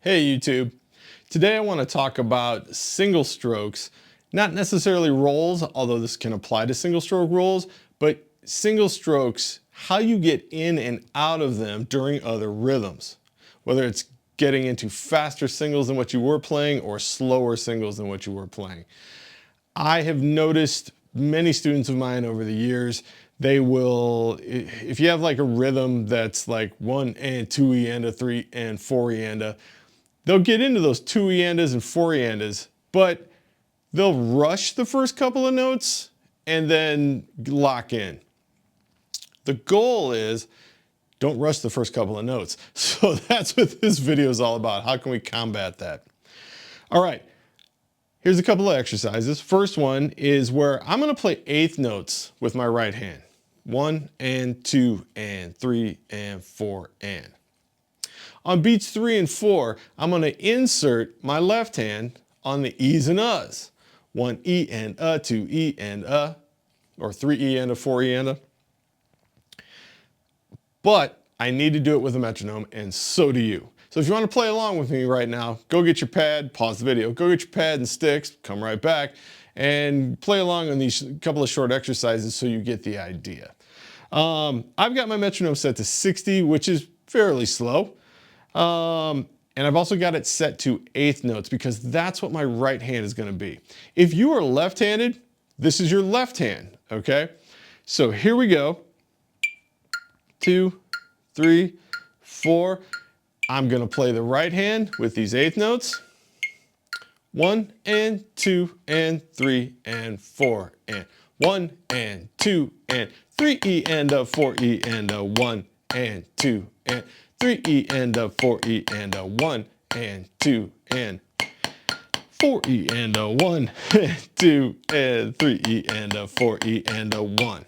Hey YouTube. Today I want to talk about single strokes, not necessarily rolls, although this can apply to single stroke rolls, but single strokes, how you get in and out of them during other rhythms. Whether it's getting into faster singles than what you were playing or slower singles than what you were playing. I have noticed many students of mine over the years, they will, if you have like a rhythm that's like 1 and 2 eanda, 3 and 4 eanda, they'll get into those 2 eandas and 4 eandas, but they'll rush the first couple of notes and then lock in. The goal is don't rush the first couple of notes. So that's what this video is all about. How can we combat that? All right, here's a couple of exercises. First one is where I'm going to play eighth notes with my right hand. 1 and 2 and 3 and 4 and. On beats 3 and 4, I'm going to insert my left hand on the E's and U's. 1 E and 2 E and or 3 E and 4 E and. But I need to do it with a metronome, and so do you. So if you want to play along with me right now, go get your pad, pause the video, go get your pad and sticks, come right back, and play along on these couple of short exercises so you get the idea. I've got my metronome set to 60, which is fairly slow. And I've also got it set to eighth notes because that's what my right hand is going to be. If you are left-handed, this is your left hand, okay? So here we go. 2, 3, 4. I'm going to play the right hand with these eighth notes. 1 and 2 and 3 and 4 and 1 and 2 and 3 E and 4 E and 1 and 2 and 3 E and 4 E and 1 and 2 and 4 E and 1 and 2 and 3 E and 4 E and 1.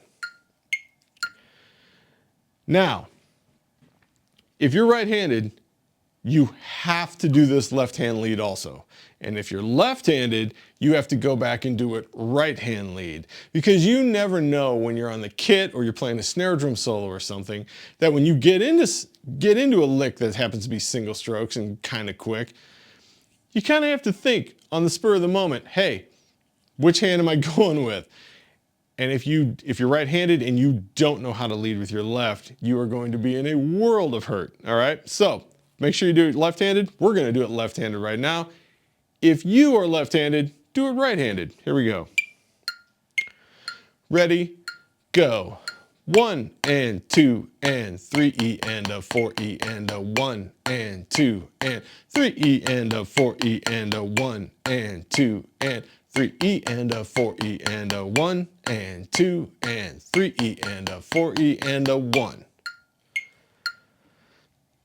Now, if you're right-handed, you have to do this left-hand lead also. And if you're left-handed, you have to go back and do it right-hand lead. Because you never know when you're on the kit or you're playing a snare drum solo or something, that when you get into a lick that happens to be single strokes and kind of quick, you kind of have to think on the spur of the moment, hey, which hand am I going with? And if you're right-handed and you don't know how to lead with your left, you are going to be in a world of hurt, all right? So make sure you do it left-handed. We're going to do it left-handed right now. If you are left-handed, do it right-handed. Here we go. Ready, go. 1 and 2 and 3 E and 4 E and 1 and 2 and 3 E and 4 E and 1 and 2 and 3 E and 4 E and 1 and 2 and 3 E and 4 E and 1.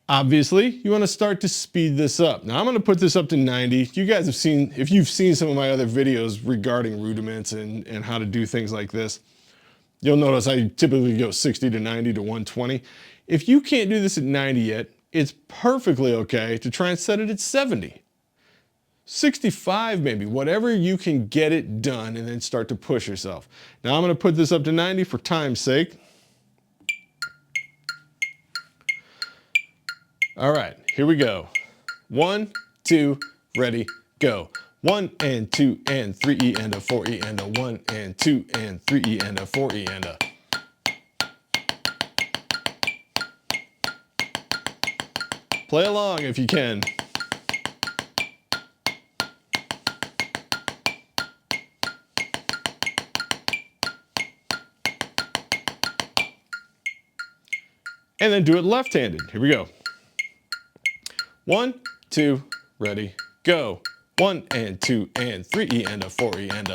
Obviously, you want to start to speed this up. Now I'm going to put this up to 90. You guys have seen, if you've seen some of my other videos regarding rudiments and how to do things like this, you'll notice I typically go 60 to 90 to 120. If you can't do this at 90 yet, it's perfectly okay to try and set it at 70. 65 maybe, whatever you can get it done and then start to push yourself. Now I'm going to put this up to 90 for time's sake. All right, here we go. 1, 2, ready, go. 1 and 2 and 3 E and 4 E and 1 and 2 and 3 E and 4 E and Play along if you can. And then do it left-handed. Here we go. 1, 2, ready, go. 1 and 2 and 3 E and 4 E and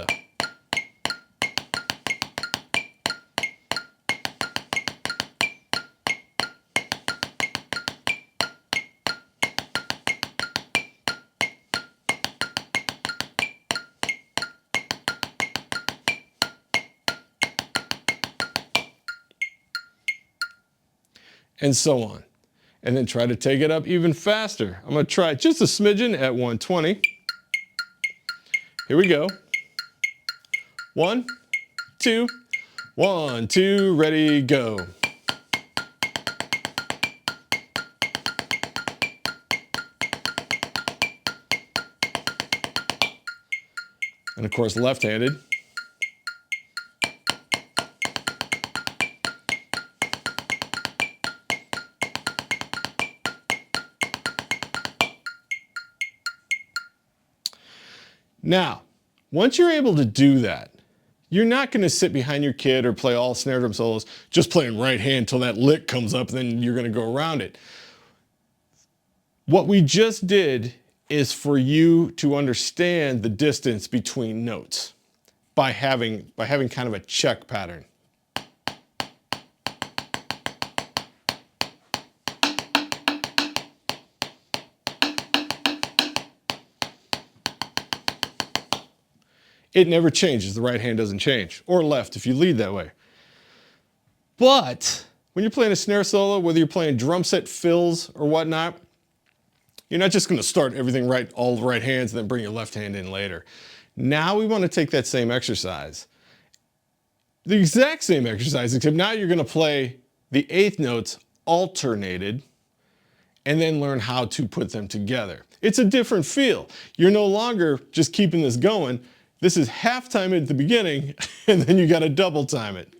and so on. And then try to take it up even faster. I'm going to try just a smidgen at 120. Here we go. 1, 2, 1, 2, ready, go. And of course, left-handed. Now, once you're able to do that, you're not going to sit behind your kid or play all snare drum solos just playing right hand until that lick comes up, and then you're going to go around it. What we just did is for you to understand the distance between notes by having kind of a check pattern. It never changes. The right hand doesn't change. Or left if you lead that way. But when you're playing a snare solo, whether you're playing drum set fills or whatnot, you're not just going to start everything right, all the right hands, and then bring your left hand in later. Now we want to take that same exercise. The exact same exercise, except now you're going to play the eighth notes alternated and then learn how to put them together. It's a different feel. You're no longer just keeping this going. This is half time at the beginning, and then you got to double time it,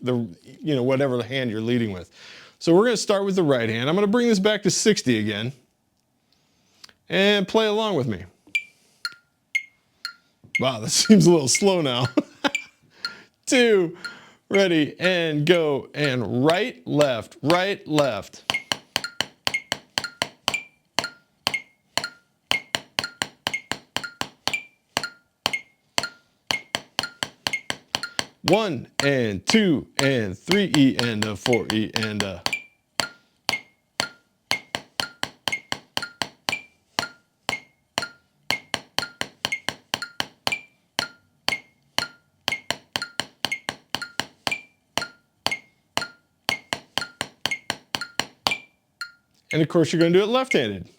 whatever the hand you're leading with. So we're going to start with the right hand. I'm going to bring this back to 60 again, and play along with me. Wow, that seems a little slow now. 2, ready, and go, and right, left, right, left. One and 2 and 3 E and a 4 E and a. And of course, you're going to do it left-handed.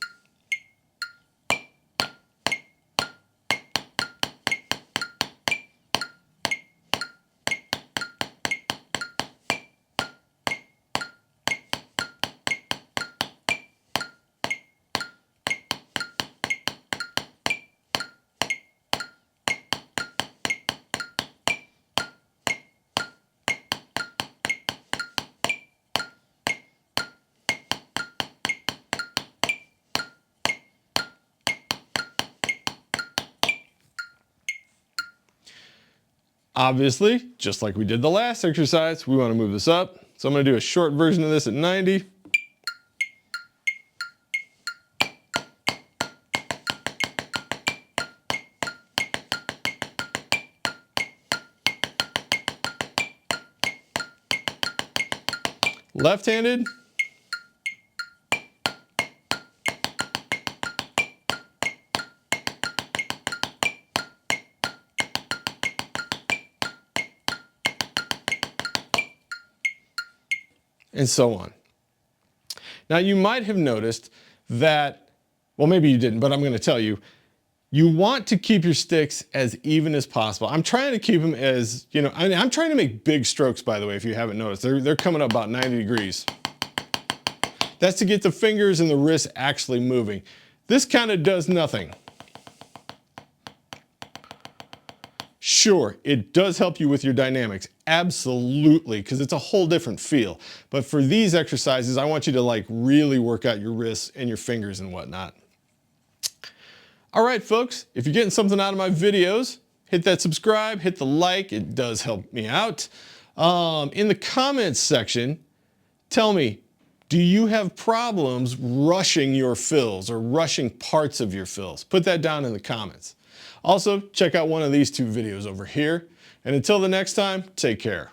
Obviously, just like we did the last exercise, we want to move this up. So I'm going to do a short version of this at 90. Left-handed. And so on. Now you might have noticed that, well, maybe you didn't, but I'm going to tell you, you want to keep your sticks as even as possible. I'm trying to keep them as, I'm trying to make big strokes, by the way, if you haven't noticed. They're coming up about 90 degrees. That's to get the fingers and the wrists actually moving. This kind of does nothing. Sure, it does help you with your dynamics, absolutely, because it's a whole different feel. But for these exercises, I want you to really work out your wrists and your fingers and whatnot. All right, folks, if you're getting something out of my videos, hit that subscribe, hit the like, it does help me out. In the comments section, tell me, do you have problems rushing your fills or rushing parts of your fills? Put that down in the comments. Also, check out one of these 2 videos over here. And until the next time, take care.